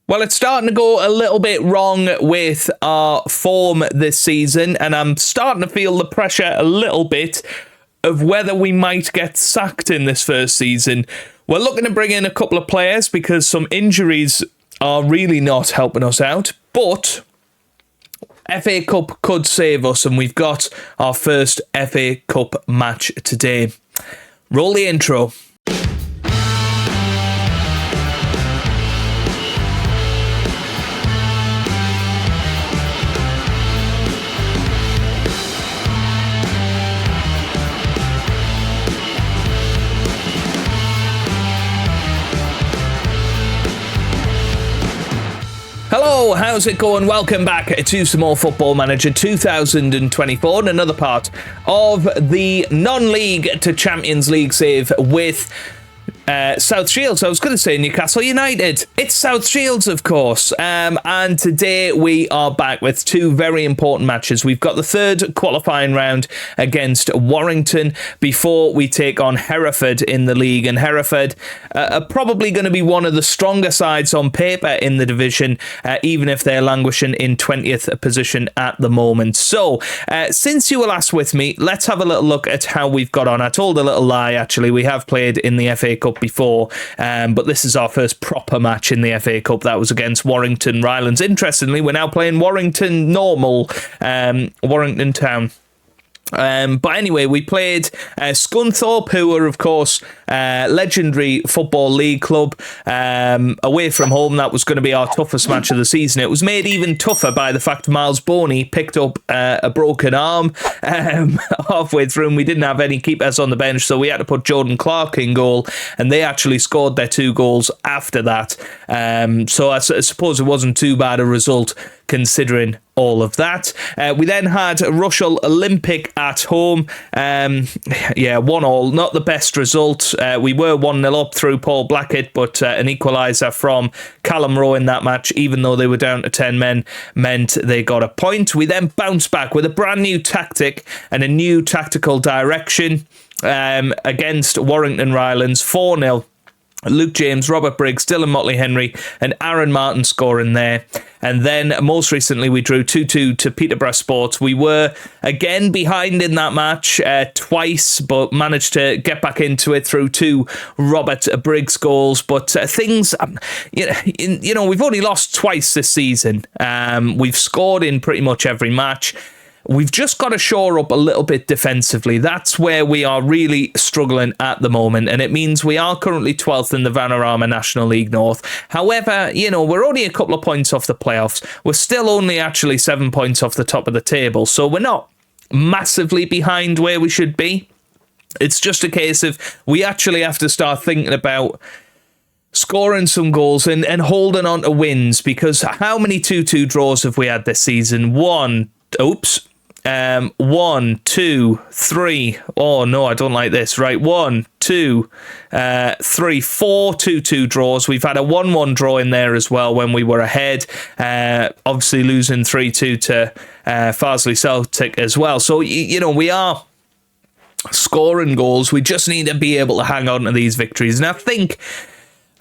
Well, it's starting to go a little bit wrong with our form this season, and I'm starting to feel the pressure a little bit of whether we might get sacked in this first season. We're looking to bring in a couple of players because some injuries are really not helping us out, but FA Cup could save us, and we've got our first FA Cup match today. Roll the intro. Hello, how's it going? Welcome back to some more Football Manager 2024 and another part of the non-league to Champions League save with South Shields. I was going to say Newcastle United. It's South Shields, of course. And today we are back with two very important matches. We've got the third qualifying round against Warrington before we take on Hereford in the league. And Hereford are probably going to be one of the stronger sides on paper in the division, even if they're languishing in 20th position at the moment. So, since you were last with me, let's have a little look at how we've got on. I told a little lie, actually. We have played in the FA Cup before, but this is our first proper match in the FA Cup. That was against Warrington Rylands. Interestingly, we're now playing Warrington Normal, Warrington Town. But anyway, we played Scunthorpe, who are, of course, legendary Football League club, away from home. That was going to be our toughest match of the season. It was made even tougher by the fact Miles Boney picked up a broken arm halfway through, and we didn't have any keepers on the bench, so we had to put Jordan Clark in goal, and they actually scored their 2 goals after that. So I suppose it wasn't too bad a result considering all of that. We then had Rushall Olympic at home. 1-1, not the best result. We were 1-0 up through Paul Blackett, but an equaliser from Callum Rowe in that match, even though they were down to 10 men, meant they got a point. We then bounced back with a brand new tactic and a new tactical direction against Warrington Rylands, 4-0. Luke James, Robert Briggs, Dylan Motley-Henry and Aaron Martin scoring there. And then most recently we drew 2-2 to Peterborough Sports. We were again behind in that match twice, but managed to get back into it through 2 Robert Briggs goals. But things, we've only lost twice this season. We've scored in pretty much every match. We've just got to shore up a little bit defensively. That's where we are really struggling at the moment, and it means we are currently 12th in the Vanarama National League North. However, we're only a couple of points off the playoffs. We're still only actually 7 points off the top of the table, so we're not massively behind where we should be. It's just a case of we actually have to start thinking about scoring some goals and holding on to wins, because how many 2-2 draws have we had this season? 1, 2, 3. Oh no, I don't like this. Right, 1, 2, 3, 4 2-2 draws. We've had a 1-1 draw in there as well when we were ahead. Obviously losing 3-2 to Farsley Celtic as well. So we are scoring goals. We just need to be able to hang on to these victories, and I think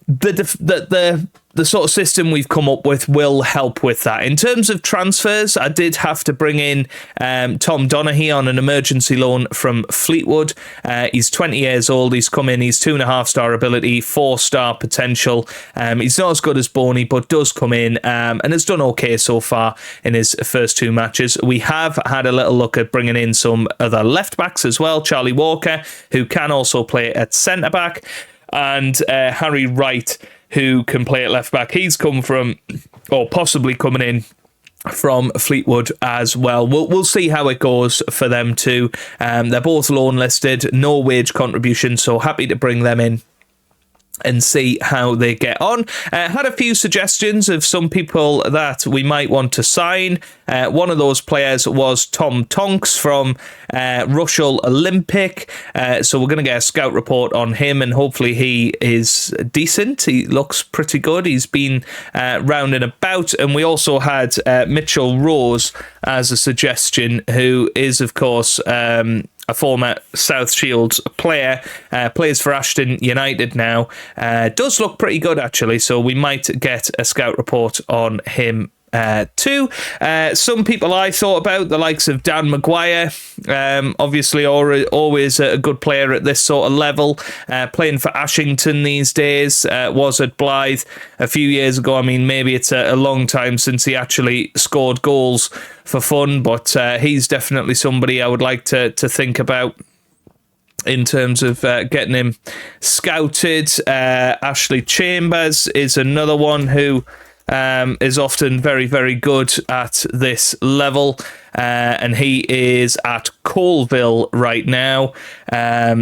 the sort of system we've come up with will help with that. In terms of transfers, I did have to bring in Tom Donaghy on an emergency loan from Fleetwood. He's 20 years old. He's come in. He's 2.5-star ability, 4-star potential. He's not as good as Boney, but does come in and has done okay so far in his first 2 matches. We have had a little look at bringing in some other left-backs as well. Charlie Walker, who can also play at centre-back, and Harry Wright, who can play at left back. He's come from, or possibly coming in from Fleetwood as well. We'll see how it goes for them too. They're both loan listed, no wage contribution, so happy to bring them in and see how they get on. Had a few suggestions of some people that we might want to sign. One of those players was Tom Tonks from Rushall Olympic. So we're going to get a scout report on him, and hopefully he is decent. He looks pretty good. He's been round and about. And we also had Mitchell Rose as a suggestion, who is, of course, a former South Shields player, plays for Ashton United now. Does look pretty good, actually, so we might get a scout report on him too. Some people I thought about, the likes of Dan Maguire, obviously always a good player at this sort of level, playing for Ashington these days, was at Blythe a few years ago. I mean, maybe it's a long time since he actually scored goals for fun, but he's definitely somebody I would like to think about in terms of getting him scouted. Ashley Chambers is another one who is often very, very good at this level, and he is at Colville right now.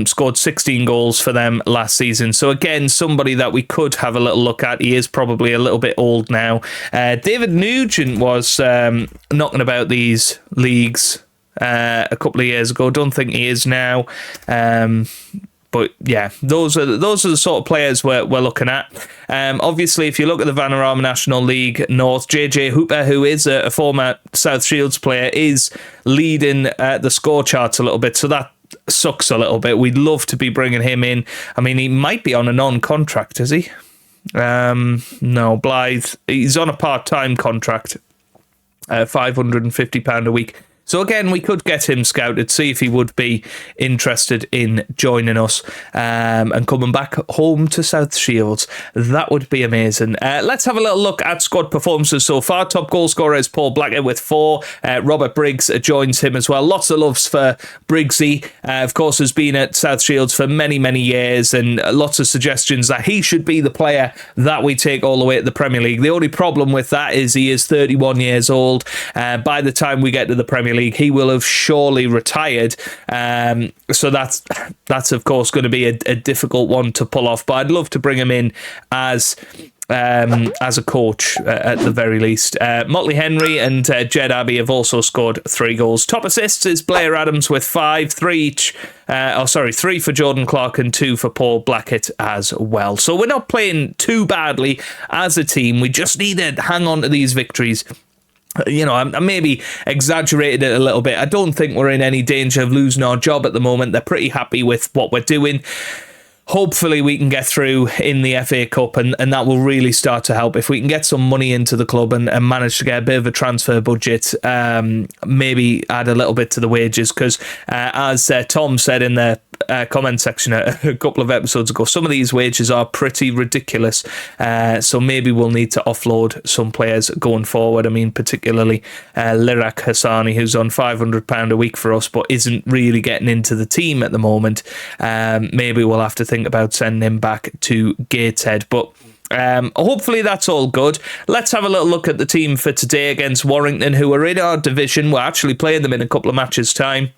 Scored 16 goals for them last season. So again, somebody that we could have a little look at. He is probably a little bit old now. David Nugent was knocking about these leagues a couple of years ago. Don't think he is now. But yeah, those are the sort of players we're looking at. Obviously, if you look at the Vanarama National League North, JJ Hooper, who is a former South Shields player, is leading the score charts a little bit. So that sucks a little bit. We'd love to be bringing him in. I mean, he might be on a non-contract, is he? No, Blythe. He's on a part-time contract, £550 a week. So again, we could get him scouted, see if he would be interested in joining us and coming back home to South Shields. That would be amazing. Let's have a little look at squad performances so far. Top goal scorer is Paul Blackett with 4. Robert Briggs joins him as well. Lots of loves for Briggsy. Of course, has been at South Shields for many, many years, and lots of suggestions that he should be the player that we take all the way to the Premier League. The only problem with that is he is 31 years old. By the time we get to the Premier League, he will have surely retired. So that's of course going to be a difficult one to pull off. But I'd love to bring him in as a coach at the very least. Motley Henry and Jed Abbey have also scored 3 goals. Top assists is Blair Adams with 5, 3 for Jordan Clark and 2 for Paul Blackett as well. So we're not playing too badly as a team. We just need to hang on to these victories. You know, I maybe exaggerated it a little bit. I don't think we're in any danger of losing our job at the moment. They're pretty happy with what we're doing. Hopefully we can get through in the FA Cup, and that will really start to help. If we can get some money into the club and manage to get a bit of a transfer budget, maybe add a little bit to the wages, because as Tom said in the comment section a couple of episodes ago, some of these wages are pretty ridiculous, so maybe we'll need to offload some players going forward. I mean, particularly Lirak Hassani, who's on £500 a week for us but isn't really getting into the team at the moment. Maybe we'll have to think about sending him back to Gateshead, but hopefully that's all good. Let's have a little look at the team for today against Warrington, who are in our division. We're actually playing them in a couple of matches' time.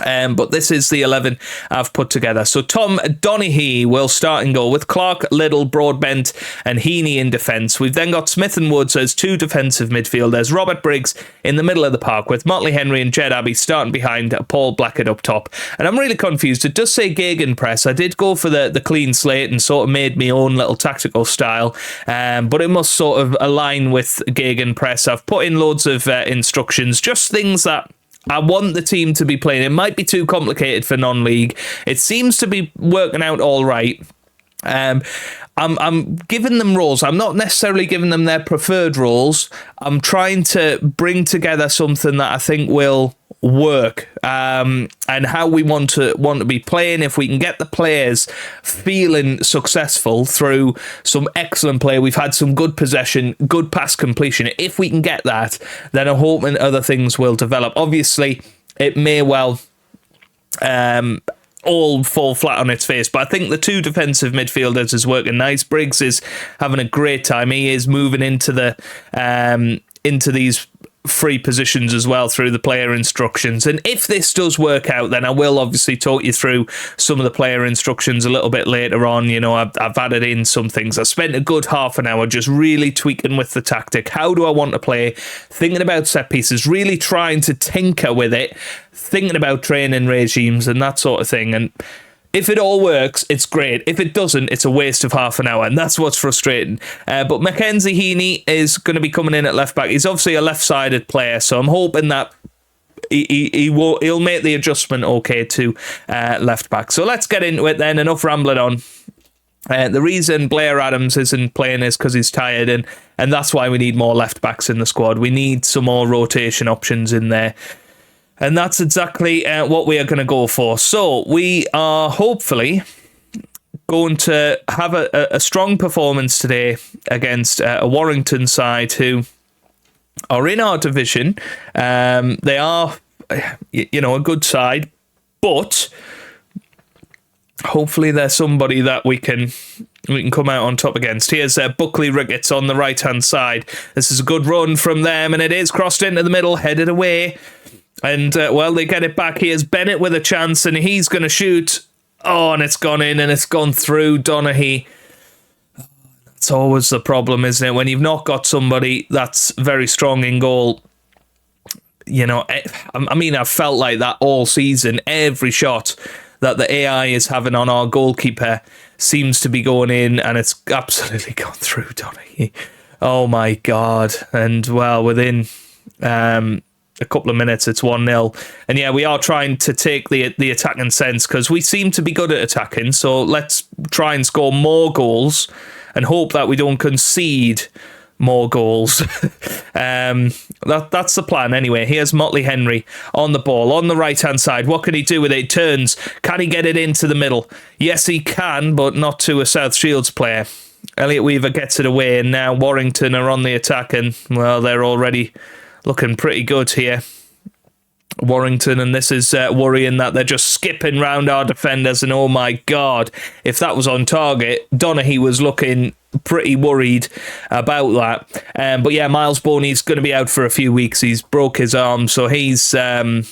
But this is the 11 I've put together. So Tom Donaghy will start and goal with Clark, Liddell, Broadbent and Heaney in defence. We've then got Smith and Woods as 2 defensive midfielders. Robert Briggs in the middle of the park with Motley Henry and Jed Abbey starting behind Paul Blackett up top. And I'm really confused. It does say gegenpress. I did go for the clean slate and sort of made my own little tactical style. But it must sort of align with gegenpress. I've put in loads of instructions, just things that I want the team to be playing. It might be too complicated for non-league. It seems to be working out all right. I'm giving them roles. I'm not necessarily giving them their preferred roles. I'm trying to bring together something that I think will work, and how we want to be playing. If we can get the players feeling successful through some excellent play, we've had some good possession, good pass completion. If we can get that, then I'm hoping other things will develop. Obviously, it may well all fall flat on its face, but I think the 2 defensive midfielders is working nice. Briggs is having a great time. He is moving into these free positions as well through the player instructions. And if this does work out, then I will obviously talk you through some of the player instructions a little bit later on. You know, I've added in some things. I spent a good half an hour just really tweaking with the tactic. How do I want to play? Thinking about set pieces, really trying to tinker with it, thinking about training regimes and that sort of thing. And if it all works, it's great. If it doesn't, it's a waste of half an hour, and that's what's frustrating. But Mackenzie Heaney is going to be coming in at left back. He's obviously a left-sided player, so I'm hoping that he'll make the adjustment okay to left back. So let's get into it then. Enough rambling on. The reason Blair Adams isn't playing is because he's tired, and that's why we need more left backs in the squad. We need some more rotation options in there. And that's exactly what we are going to go for. So we are hopefully going to have a strong performance today against a Warrington side who are in our division. They are, a good side, but hopefully they're somebody that we can come out on top against. Here's Buckley Ricketts on the right-hand side. This is a good run from them, and it is crossed into the middle, headed away. And, they get it back. Here's Bennett with a chance, and he's going to shoot. Oh, and it's gone in, and it's gone through Donaghy. That's always the problem, isn't it? When you've not got somebody that's very strong in goal. I've felt like that all season. Every shot that the AI is having on our goalkeeper seems to be going in, and it's absolutely gone through Donaghy. Oh, my God. And, within a couple of minutes, it's 1-0. And yeah, we are trying to take the attacking sense because we seem to be good at attacking. So let's try and score more goals and hope that we don't concede more goals. That's the plan anyway. Here's Motley Henry on the ball, on the right-hand side. What can he do with it? He turns. Can he get it into the middle? Yes, he can, but not to a South Shields player. Elliot Weaver gets it away, and now Warrington are on the attack, and, they're already looking pretty good here, Warrington, and this is worrying that they're just skipping round our defenders, and oh my God, if that was on target, Donaghy was looking pretty worried about that. But yeah, Miles Boney's going to be out for a few weeks. He's broke his arm, so he's, our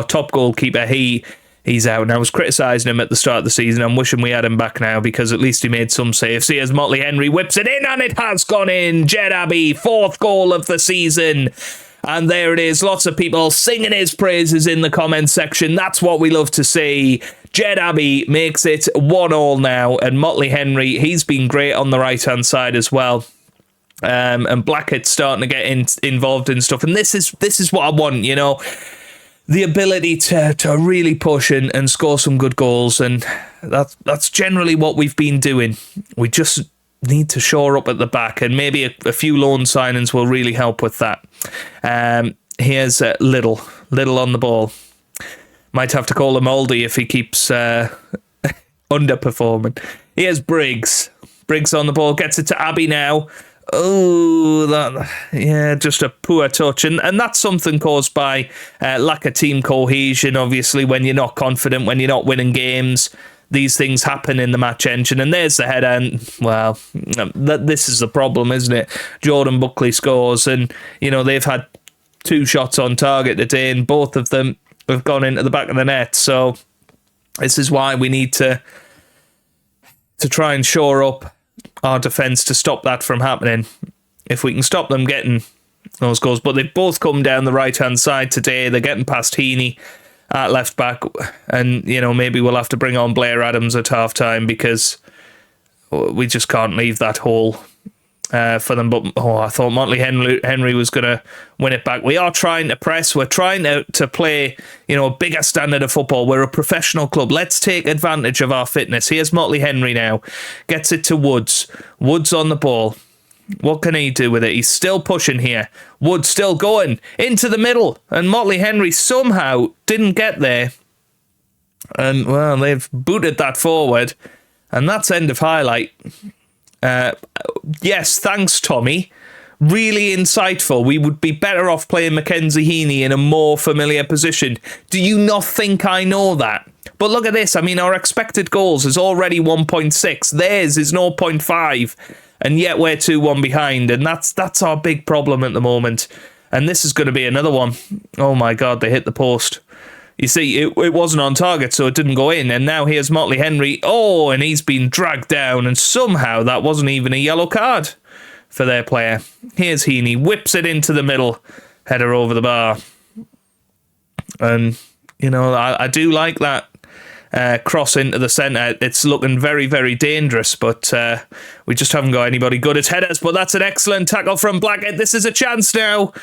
top goalkeeper, he's out. And I was criticising him at the start of the season. I'm wishing we had him back now because at least he made some saves. Here's Motley Henry, whips it in, and it has gone in. Jed Abbey, 4th goal of the season. And there it is. Lots of people singing his praises in the comments section. That's what we love to see. Jed Abbey makes it 1-1 now. And Motley Henry, he's been great on the right-hand side as well. And Blackett's starting to get involved in stuff. And this is what I want, the ability to really push and score some good goals, and that's generally what we've been doing. We just need to shore up at the back, and maybe a few loan signings will really help with that. Here's Little on the ball. Might have to call him Aldi if he keeps underperforming. Here's Briggs on the ball, gets it to Abbey now. Oh, just a poor touch. And that's something caused by lack of team cohesion, obviously, when you're not confident, when you're not winning games. These things happen in the match engine. And there's the header. And, this is the problem, isn't it? Jordan Buckley scores. And, they've had 2 shots on target today, and both of them have gone into the back of the net. So this is why we need to try and shore up our defence to stop that from happening. If we can stop them getting those goals. But they've both come down the right-hand side today. They're getting past Heaney at left back, and maybe we'll have to bring on Blair Adams at half-time because we just can't leave that hole for them. But I thought Motley Henry was going to win it back. We are trying to press. We're trying to play a bigger standard of football. We're a professional club. Let's take advantage of our fitness. Here's Motley Henry now. Gets it to Woods. Woods on the ball. What can he do with it? He's still pushing here. Woods still going into the middle, and Motley Henry somehow didn't get there. And, they've booted that forward, and that's end of highlight. Yes, thanks, Tommy. Really insightful. We would be better off playing Mackenzie Heaney in a more familiar position. Do you not think I know that? But look at this. Our expected goals is already 1.6. Theirs is 0.5. And yet we're 2-1 behind. And that's our big problem at the moment. And this is going to be another one. Oh, my God, they hit the post. You see, it wasn't on target, so it didn't go in. And now here's Motley Henry. Oh, and he's been dragged down. And somehow that wasn't even a yellow card for their player. Here's Heaney. Whips it into the middle. Header over the bar. And, I do like that cross into the centre. It's looking very, very dangerous, but we just haven't got anybody good at headers. But that's an excellent tackle from Blackett. This is a chance now.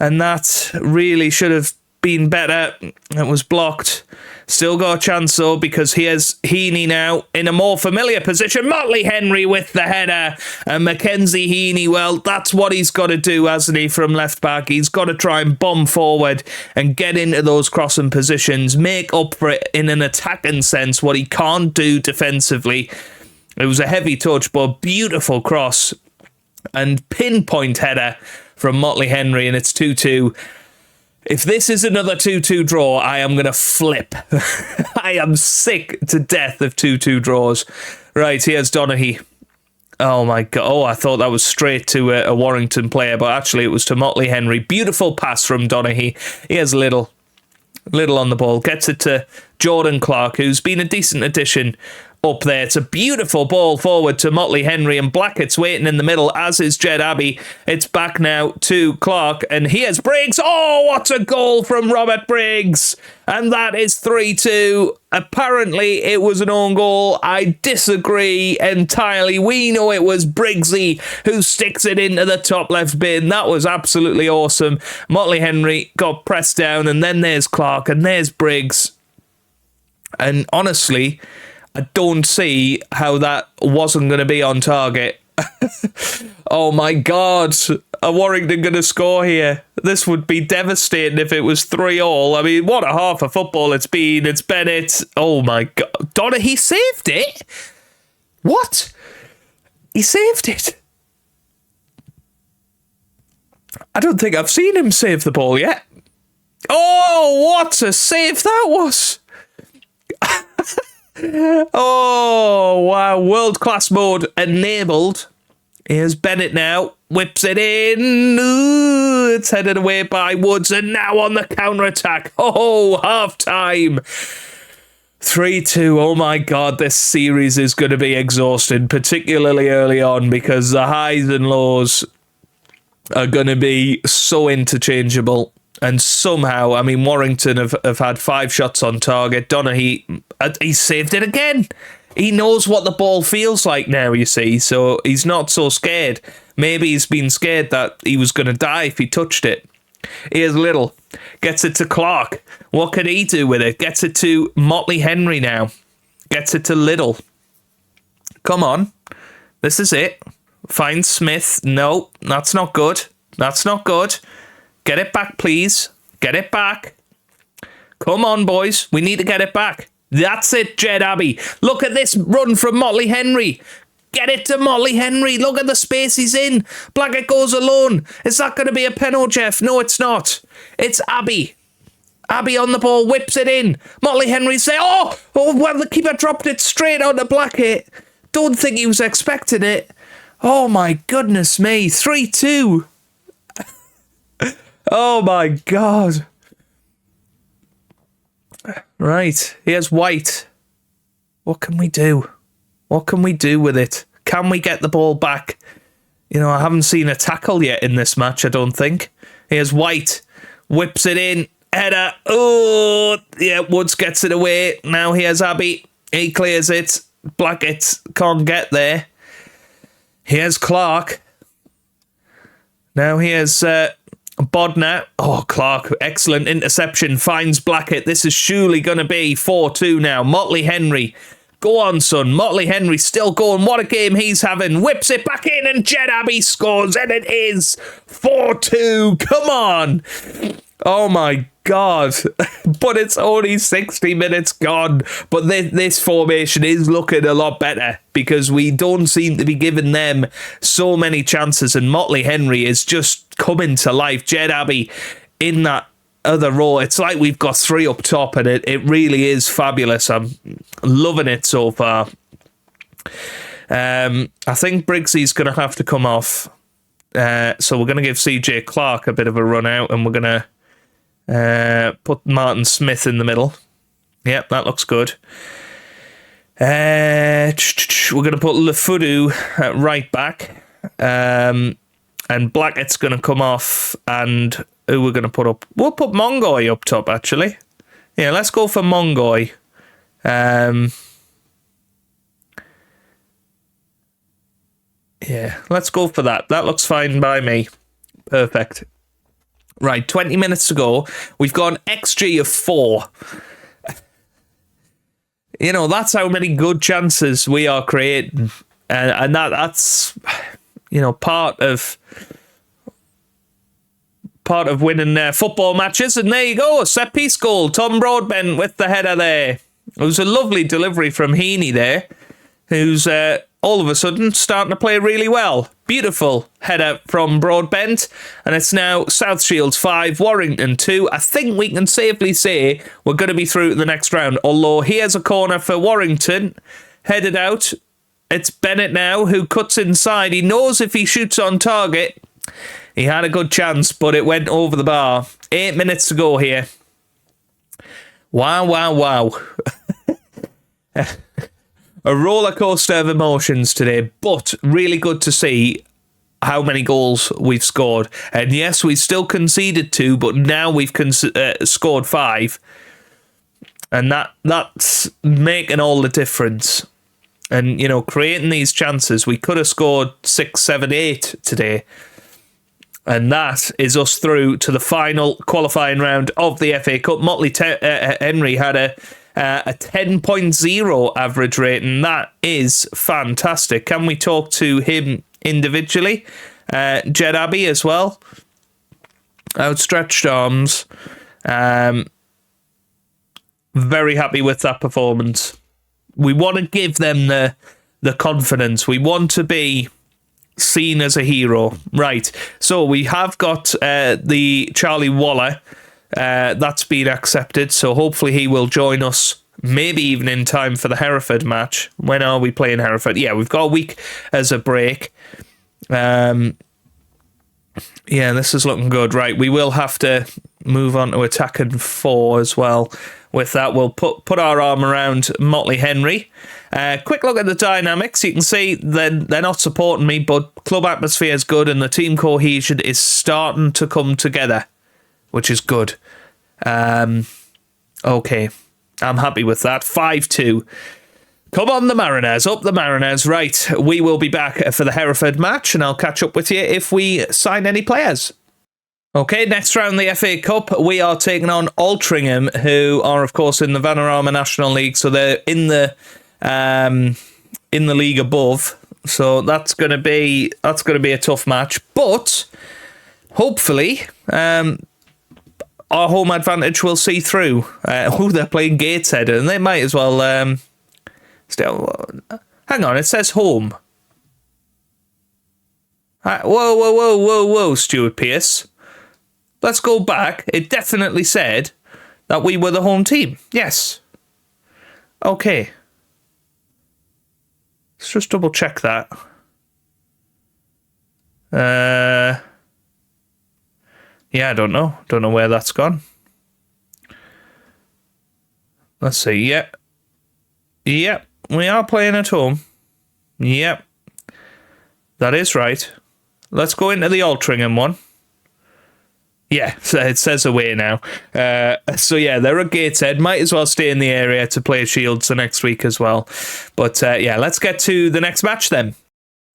And that really should have been better. It was blocked. Still got a chance though, because here's Heaney now in a more familiar position. Motley Henry with the header, and Mackenzie Heaney, well, that's what he's got to do, hasn't he, from left back? He's got to try and bomb forward and get into those crossing positions, make up for it in an attacking sense, what he can't do defensively. It was a heavy touch, but beautiful cross and pinpoint header from Motley Henry, and it's 2-2. If this is another 2-2 draw, I am going to flip. I am sick to death of 2-2 draws. Right, here's Donaghy. Oh my God. Oh, I thought that was straight to a Warrington player, but actually it was to Motley Henry. Beautiful pass from Donaghy. Here's Little on the ball. Gets it to Jordan Clark, who's been a decent addition up there. It's a beautiful ball forward to Motley Henry, and Blackett's waiting in the middle, as is Jed Abbey. It's back now to Clark, and here's Briggs. Oh, what a goal from Robert Briggs! And that is 3-2. Apparently, it was an own goal. I disagree entirely. We know it was Briggsy who sticks it into the top left bin. That was absolutely awesome. Motley Henry got pressed down, and then there's Clark, and there's Briggs. And honestly, I don't see how that wasn't going to be on target. Oh my God. Are Warrington going to score here? This would be devastating if it was 3-3. I mean, what a half of football it's been. It's Bennett. Oh my God. Donaghy saved it? What? He saved it? I don't think I've seen him save the ball yet. Oh, what a save that was. Oh, wow. World-class mode enabled. Here's Bennett now. Whips it in. Ooh, it's headed away by Woods. And now on the counter-attack. Oh, half-time. 3-2. Oh, my God. This series is going to be exhausting, particularly early on, because the highs and lows are going to be so interchangeable. And somehow, I mean, Warrington have had 5 shots on target. Donaghy, he saved it again. He knows what the ball feels like now, you see, so he's not so scared. Maybe he's been scared that he was going to die if he touched it. Here's Little. Gets it to Clark. What can he do with it? Gets it to Motley Henry now. Gets it to Little. Come on. This is it. Find Smith. No, that's not good. That's not good. Get it back, please. Get it back. Come on, boys. We need to get it back. That's it, Jed Abbey. Look at this run from Motley Henry. Get it to Motley Henry. Look at the space he's in. Blackett goes alone. Is that going to be a penalty, Jeff? No, it's not. It's Abbey. Abbey on the ball, whips it in. Motley Henry say, oh, well, the keeper dropped it straight onto Blackett. Don't think he was expecting it. Oh, my goodness me. 3-2. Oh, my God. Right, here's White. What can we do? What can we do with it? Can we get the ball back? You know, I haven't seen a tackle yet in this match, I don't think. Here's White. Whips it in. Header. Oh, yeah, Woods gets it away. Now here's Abbey. He clears it. Blackett can't get there. Here's Clark. Now here's Bodner. Oh, Clark, excellent interception. Finds Blackett. This is surely going to be 4-2 now. Motley Henry. Go on, son. Motley Henry still going. What a game he's having. Whips it back in and Jed Abbey scores. And it is 4-2. Come on. Oh, my God. But it's only 60 minutes gone. But this formation is looking a lot better because we don't seem to be giving them so many chances. And Motley Henry is just coming to life. Jed Abbey in that other row. It's like we've got 3 up top, and it really is fabulous. I'm loving it so far. I think Briggsy's going to have to come off. So we're going to give CJ Clark a bit of a run out, and we're going to put Martin Smith in the middle. Yep, that looks good. We're going to put Lefudu at right back. And Blackett's going to come off, and who we're going to put up? We'll put Mongoy up top, actually. Yeah, let's go for Mongoy. Yeah, let's go for that. That looks fine by me. Perfect. Right, 20 minutes to go. We've got an XG of 4. You know, that's how many good chances we are creating. And that's, you know, part of winning football matches. And there you go, a set-piece goal. Tom Broadbent with the header there. It was a lovely delivery from Heaney there, who's all of a sudden starting to play really well. Beautiful header from Broadbent, and it's now South Shields 5, Warrington 2. I think we can safely say we're going to be through to the next round, although here's a corner for Warrington, headed out. It's Bennett now, who cuts inside. He knows if he shoots on target, he had a good chance, but it went over the bar. 8 minutes to go here. Wow, wow, wow. A roller coaster of emotions today, but really good to see how many goals we've scored. And yes, we still conceded 2, but now we've scored 5. And that's making all the difference. And, you know, creating these chances, we could have scored 6, 7, 8 today. And that is us through to the final qualifying round of the FA Cup. Motley Henry had a 10.0 average rating. That is fantastic. Can we talk to him individually? Jed Abbey as well. Outstretched arms. Very happy with that performance. We want to give them the confidence. We want to be seen as a hero. Right. So we have got the Charlie Waller. That's been accepted, so hopefully he will join us, maybe even in time for the Hereford match. When are we playing Hereford? Yeah, we've got a week as a break. Yeah, this is looking good. Right, we will have to move on to attacking 4 as well. With that, we'll put our arm around Motley Henry. Quick look at the dynamics. You can see they're not supporting me, but club atmosphere is good and the team cohesion is starting to come together, which is good. Okay, I'm happy with that. 5-2. Come on, the Mariners. Up the Mariners. Right, we will be back for the Hereford match, and I'll catch up with you if we sign any players. Okay, next round, the FA Cup, we are taking on Altrincham, who are, of course, in the Vanarama National League, so they're in the league above. So that's going to be a tough match, but hopefully our home advantage will see through. They're playing Gateshead, and they might as well. Hang on, it says home. Whoa, Stuart Pearce. Let's go back. It definitely said that we were the home team. Yes. Okay. Let's just double check that. Yeah, I don't know. Don't know where that's gone. Let's see. Yep, we are playing at home. Yep. That is right. Let's go into the Altrincham one. Yeah, it says away now. So yeah, they're at Gateshead. Might as well stay in the area to play Shields the next week as well. But yeah, let's get to the next match then.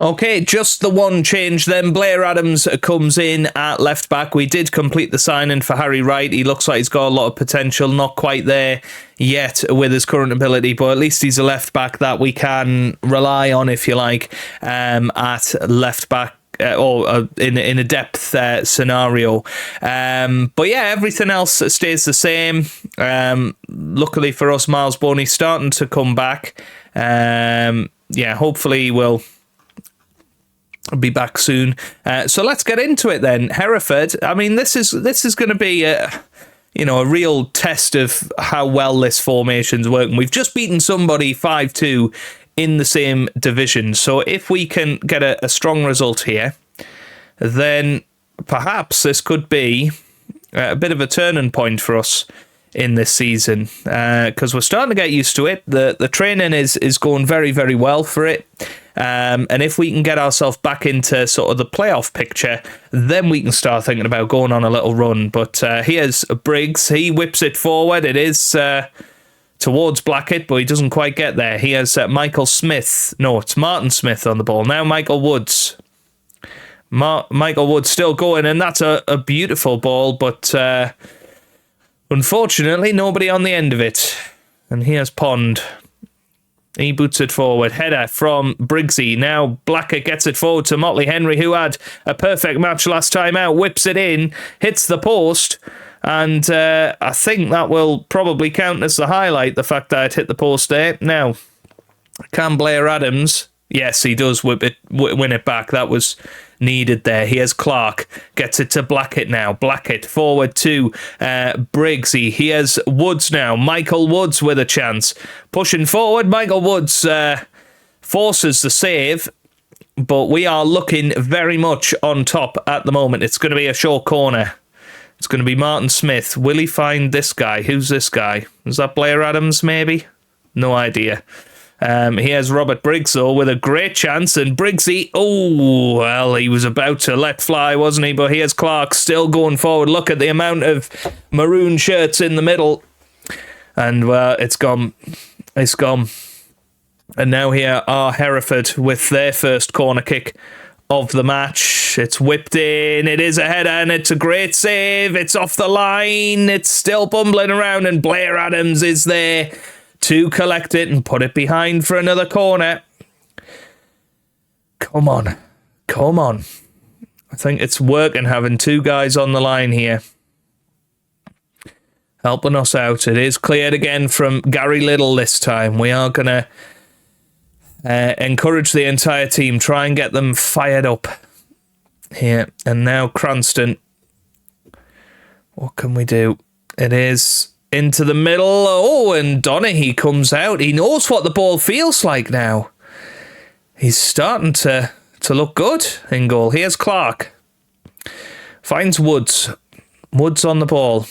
Okay, just the one change then. Blair Adams comes in at left back. We did complete the signing for Harry Wright. He looks like he's got a lot of potential. Not quite there yet with his current ability, but at least he's a left back that we can rely on, if you like, at left back. Or in a depth scenario. But yeah, everything else stays the same. Luckily for us, Miles Boney's starting to come back. Yeah, hopefully we'll be back soon. So let's get into it then. Hereford, I mean, this is going to be a real test of how well this formation's working. We've just beaten somebody 5-2 in the same division. So if we can get a strong result here, then perhaps this could be a bit of a turning point for us in this season, because we're starting to get used to it. The training is going very, very well for it. And if we can get ourselves back into sort of the playoff picture, then we can start thinking about going on a little run. But here's Briggs. He whips it forward. It is towards Blackett, but he doesn't quite get there. He has Michael Smith. No, it's Martin Smith on the ball. Now Michael Woods. Michael Wood still going, and that's a beautiful ball, but unfortunately nobody on the end of it. And here's Pond. He boots it forward. Header from Briggsy. Now Blacker gets it forward to Motley Henry, who had a perfect match last time out. Whips it in, hits the post, and I think that will probably count as the highlight, the fact that it hit the post there. Now, can Blair Adams... Yes, he does win it back. That was needed there. Here's Clark. Gets it to Blackett now. Blackett forward to Briggsy. Here's Woods now. Michael Woods with a chance. Pushing forward. Michael Woods forces the save. But we are looking very much on top at the moment. It's going to be a short corner. It's going to be Martin Smith. Will he find this guy? Who's this guy? Is that Blair Adams, maybe? No idea. Here's Robert Briggs, though, with a great chance, and Briggsy, oh, well, he was about to let fly, wasn't he? But here's Clark still going forward. Look at the amount of maroon shirts in the middle. And, well, it's gone. It's gone. And now here are Hereford with their first corner kick of the match. It's whipped in. It is a header, and it's a great save. It's off the line. It's still bumbling around, and Blair Adams is there to collect it and put it behind for another corner. Come on. Come on. I think it's working having two guys on the line here, helping us out. It is cleared again from Gary Little this time. We are going to encourage the entire team, try and get them fired up here. And now Cranston. What can we do? It is into the middle. Oh, and Donaghy comes out. He knows what the ball feels like now. He's starting to look good in goal. Here's Clark. Finds Woods. Woods on the ball.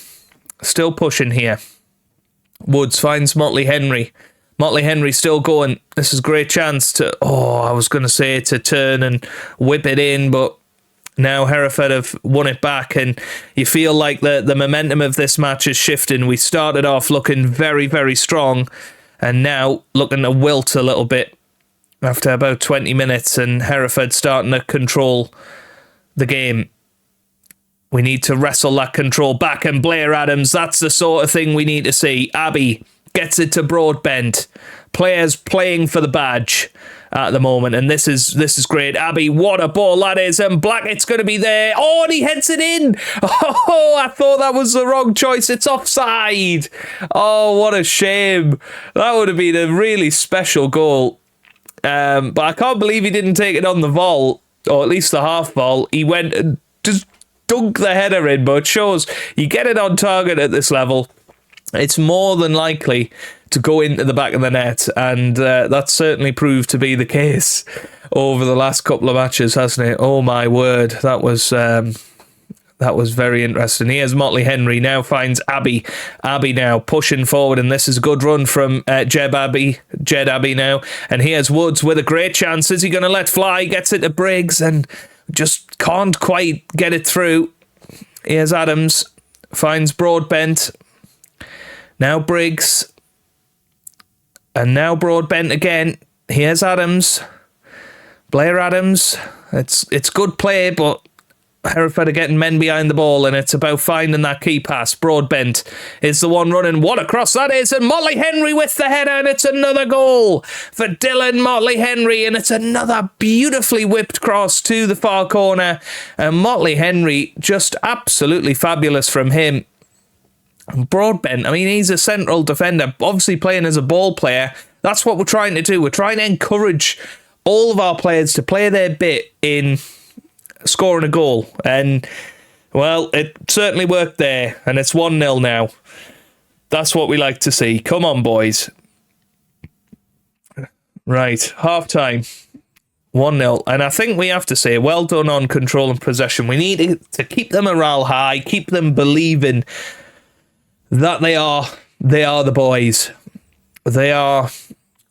Still pushing here. Woods finds Motley Henry. Motley Henry still going. This is a great chance to... Oh, I was going to say to turn and whip it in, but now Hereford have won it back, and you feel like the momentum of this match is shifting. We started off looking very, very strong, and now looking to wilt a little bit after about 20 minutes, and Hereford starting to control the game. We need to wrestle that control back, and Blair Adams, that's the sort of thing we need to see. Abbey gets it to Broadbent. Players playing for the badge at the moment, and this is great. Abbey, what a ball that is, and Blackett's going to be there. Oh, and he heads it in. Oh, I thought that was the wrong choice. It's offside. Oh, what a shame. That would have been a really special goal. But I can't believe he didn't take it on the volley, or at least the half volley. He went and just dunked the header in, but it shows you get it on target at this level, it's more than likely to go into the back of the net, and that's certainly proved to be the case over the last couple of matches, hasn't it? Oh my word, that was very interesting. Here's Motley Henry, now finds Abbey. Abbey now pushing forward, and this is a good run from Jed Abbey now. And here's Woods with a great chance. Is he going to let fly? Gets it to Briggs and just can't quite get it through. Here's Adams, finds Broadbent. Now Briggs. And now Broadbent again. Here's Adams. Blair Adams. It's good play, but Hereford are getting men behind the ball, and it's about finding that key pass. Broadbent is the one running. What a cross that is, and Motley Henry with the header, and it's another goal for Dylan Motley Henry, and it's another beautifully whipped cross to the far corner, and Motley Henry, just absolutely fabulous from him. Broadbent, I mean, he's a central defender, obviously playing as a ball player. That's what we're trying to do. We're trying to encourage all of our players to play their bit in scoring a goal, and well, it certainly worked there, and it's 1-0 now. That's what we like to see. Come on, boys. Right, half time, 1-0, and I think we have to say well done on control and possession. We need to keep the morale high, keep them believing that they are the boys. They are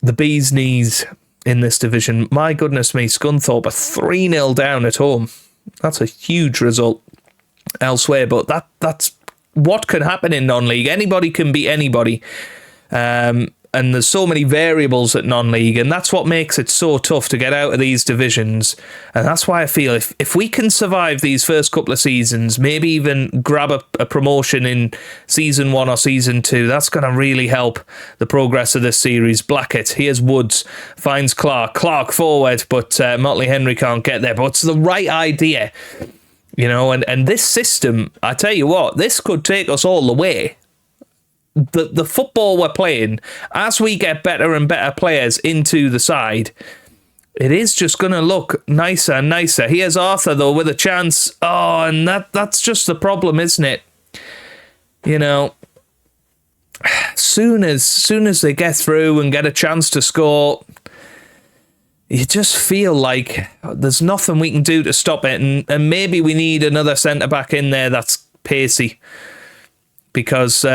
the bee's knees in this division. My goodness me, Scunthorpe are 3-0 down at home. That's a huge result elsewhere, but that's what can happen in non-league. Anybody can beat anybody. And and there's so many variables at non-league, and that's what makes it so tough to get out of these divisions. And that's why I feel if we can survive these first couple of seasons, maybe even grab a promotion in season 1 or season 2, that's going to really help the progress of this series. Blackett, here's Woods, finds Clark forward, but Motley Henry can't get there. But it's the right idea, you know, and this system, I tell you what, this could take us all the way. The football we're playing, as we get better and better players into the side, it is just going to look nicer and nicer. Here's Arthur, though, with a chance. Oh, and that's just the problem, isn't it? You know, soon as they get through and get a chance to score, you just feel like there's nothing we can do to stop it. And maybe we need another centre-back in there that's pacey. Because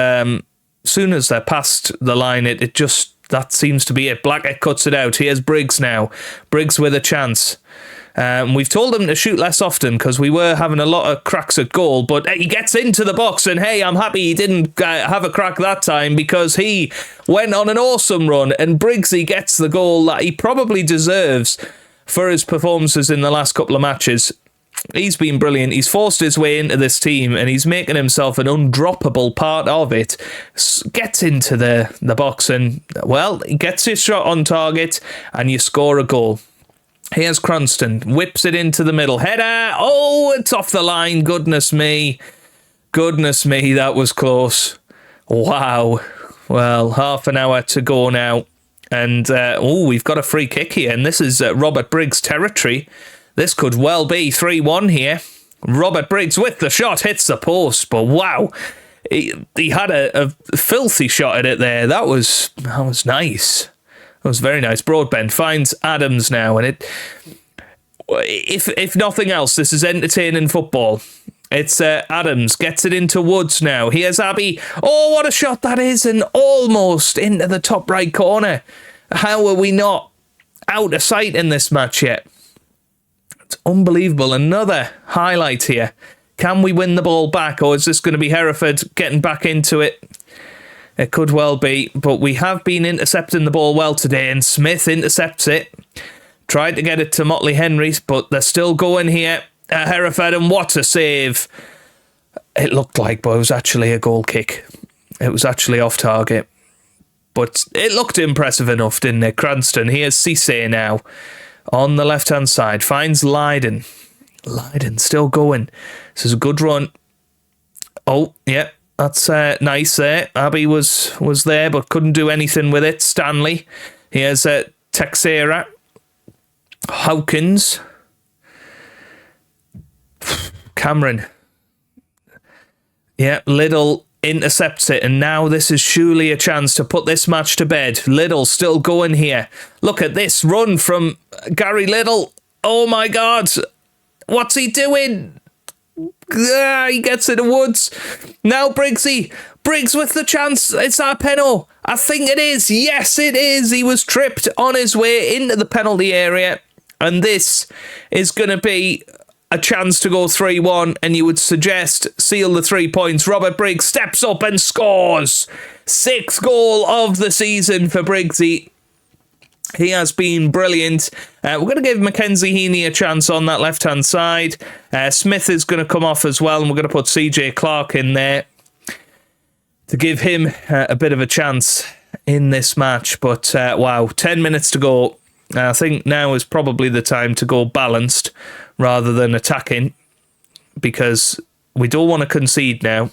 soon as they're past the line, it just, that seems to be it. Blackett cuts it out. Here's Briggs now. Briggs with a chance. We've told him to shoot less often because we were having a lot of cracks at goal, but he gets into the box, and hey, I'm happy he didn't have a crack that time because he went on an awesome run, and Briggsy gets the goal that he probably deserves for his performances in the last couple of matches. He's been brilliant. He's forced his way into this team and he's making himself an undroppable part of it. Gets into the box and, well, he gets his shot on target and you score a goal. Here's Cranston. Whips it into the middle. Header. Oh, it's off the line. Goodness me. Goodness me, that was close. Wow. Well, half an hour to go now. And, we've got a free kick here. And this is Robert Briggs' territory. This could well be 3-1 here. Robert Briggs with the shot, hits the post, but wow, he had a filthy shot at it there. That was nice. That was very nice. Broadbent finds Adams now, and if nothing else, this is entertaining football. It's Adams gets it into Woods now. Here's Abbey. Oh, what a shot that is, and almost into the top right corner. How are we not out of sight in this match yet? It's unbelievable. Another highlight here. Can we win the ball back, or is this going to be Hereford getting back into it? It could well be, but we have been intercepting the ball well today, and Smith intercepts it. Tried to get it to Motley Henry, but they're still going here. Hereford, and what a save. It looked like, but it was actually a goal kick. It was actually off target. But it looked impressive enough, didn't it? Cranston, here's Cisse now. On the left-hand side, finds Lydon. Lydon still going. This is a good run. Oh, yeah, that's nice there. Abbey was there, but couldn't do anything with it. Stanley. Here's Texera. Hawkins. Cameron. Yeah, Liddell intercepts it, and now this is surely a chance to put this match to bed. Liddell still going here. Look at this run from Gary Liddell. Oh my God. What's he doing? He gets it to Woods. Now Briggsy. Briggs with the chance. It's our penalty. I think it is. Yes, it is. He was tripped on his way into the penalty area, and this is going to be a chance to go 3-1, and you would suggest seal the 3 points. Robert Briggs steps up and scores. 6th goal of the season for Briggsy. He has been brilliant. We're going to give Mackenzie Heaney a chance on that left-hand side. Smith is going to come off as well, and we're going to put CJ Clark in there to give him a bit of a chance in this match. But, wow, 10 minutes to go. I think now is probably the time to go balanced rather than attacking, because we don't want to concede now.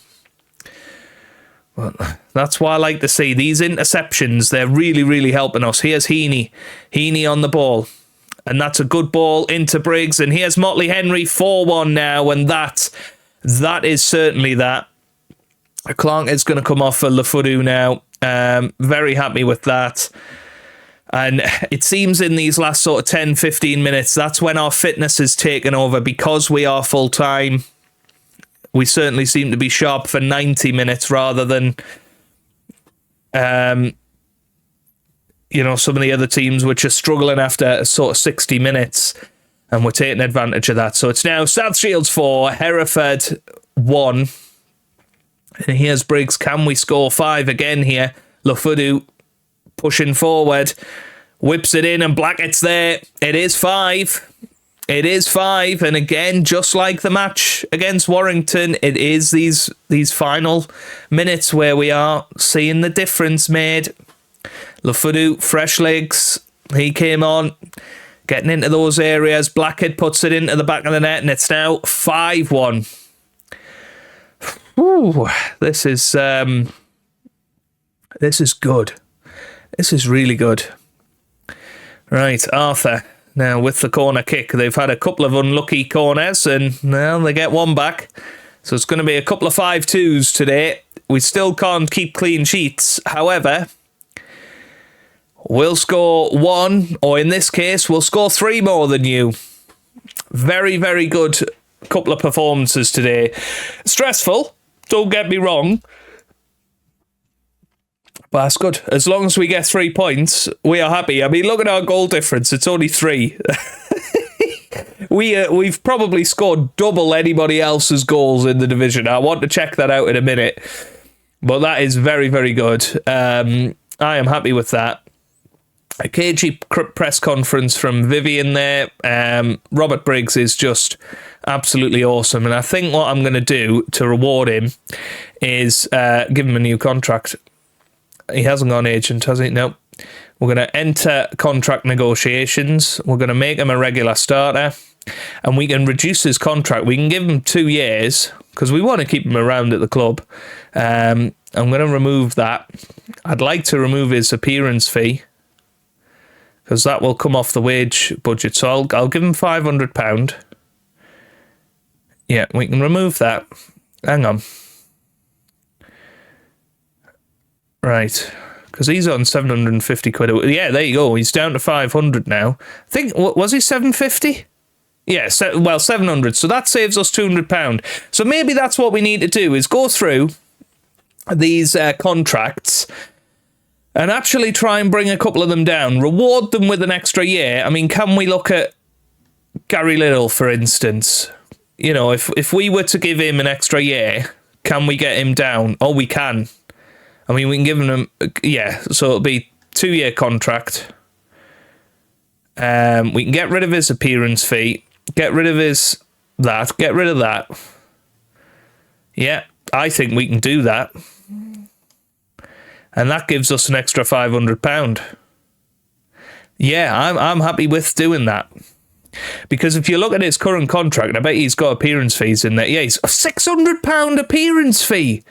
Well, that's why I like to see these interceptions. They're really, really helping us. Here's Heaney. Heaney on the ball. And that's a good ball into Briggs. And here's Motley Henry, 4-1 now. And that is certainly that. Clark is going to come off for Lefudu now. Very happy with that. And it seems in these last sort of 10, 15 minutes, that's when our fitness is taken over, because we are full-time. We certainly seem to be sharp for 90 minutes rather than, some of the other teams which are struggling after sort of 60 minutes, and we're taking advantage of that. So it's now South Shields 4, Hereford 1. And here's Briggs. Can we score 5 again here? Lefudu pushing forward. Whips it in and Blackett's there. It is 5. It is 5. And again, just like the match against Warrington, it is these final minutes where we are seeing the difference made. Lufudu, fresh legs. He came on, getting into those areas. Blackett puts it into the back of the net, and it's now 5-1. Ooh, this is good. This is really good. Right, Arthur. Now, with the corner kick, they've had a couple of unlucky corners, and now they get one back. So it's going to be a couple of 5-2s today. We still can't keep clean sheets. However, we'll score 1, or in this case, we'll score 3 more than you. Very, very good couple of performances today. Stressful, don't get me wrong. But that's good. As long as we get 3 points, we are happy. I mean, look at our goal difference. It's only 3. We've probably scored double anybody else's goals in the division. I want to check that out in a minute. But that is very, very good. I am happy with that. A cagey press conference from Vivian there. Robert Briggs is just absolutely awesome. And I think what I'm going to do to reward him is give him a new contract. He hasn't got an agent, has he? No. We're going to enter contract negotiations. We're going to make him a regular starter. And we can reduce his contract. We can give him 2 years because we want to keep him around at the club. I'm going to remove that. I'd like to remove his appearance fee because that will come off the wage budget. So I'll give him £500. Yeah, we can remove that. Hang on. Right, because he's on 750 quid. Yeah, there you go. He's down to 500 now. I think, was he 750? Yeah, 700. So that saves us £200. So maybe that's what we need to do, is go through these contracts and actually try and bring a couple of them down. Reward them with an extra year. I mean, can we look at Gary Little, for instance? You know, if we were to give him an extra year, can we get him down? Oh, we can. I mean, we can give him, yeah, so it'll be 2-year contract. We can get rid of his appearance fee, get rid of get rid of that. Yeah, I think we can do that. And that gives us an extra £500. Yeah, I'm happy with doing that. Because if you look at his current contract, I bet he's got appearance fees in there. Yeah, he's a £600 appearance fee.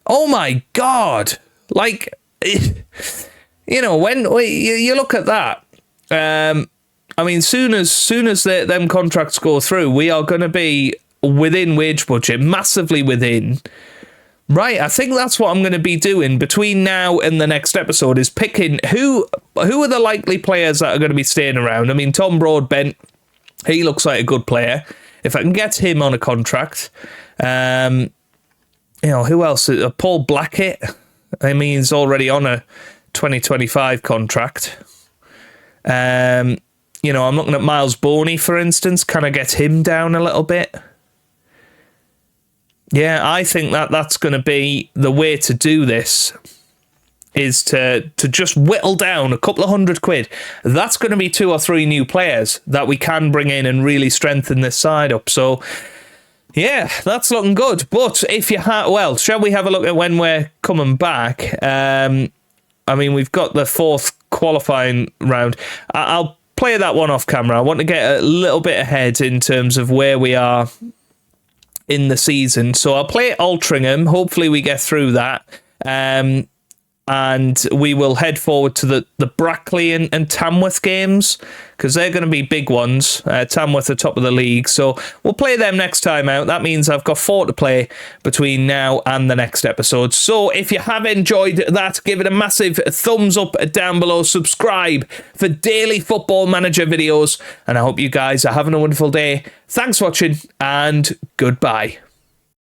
Oh my God. Like, you know, when you look at that, I mean, soon as them contracts go through, we are going to be within wage budget, massively within. Right, I think that's what I'm going to be doing between now and the next episode, is picking who are the likely players that are going to be staying around. I mean, Tom Broadbent, he looks like a good player. If I can get him on a contract, you know, who else? Paul Blackett. I mean, he's already on a 2025 contract. You know, I'm looking at Miles Boney, for instance. Can I get him down a little bit? Yeah, I think that's going to be the way to do this, is to just whittle down a couple of £100. That's going to be 2 or 3 new players that we can bring in and really strengthen this side up. So, yeah, that's looking good. But if you well, shall we have a look at when we're coming back? I mean, we've got the 4th qualifying round. I'll play that one off camera. I want to get a little bit ahead in terms of where we are in the season. So I'll play Altrincham. Hopefully we get through that. And we will head forward to the Brackley and Tamworth games, because they're going to be big ones. Tamworth are top of the league, so we'll play them next time out. That means I've got 4 to play between now and the next episode. So if you have enjoyed that, give it a massive thumbs up down below. Subscribe for daily Football Manager videos, and I hope you guys are having a wonderful day. Thanks for watching, and goodbye.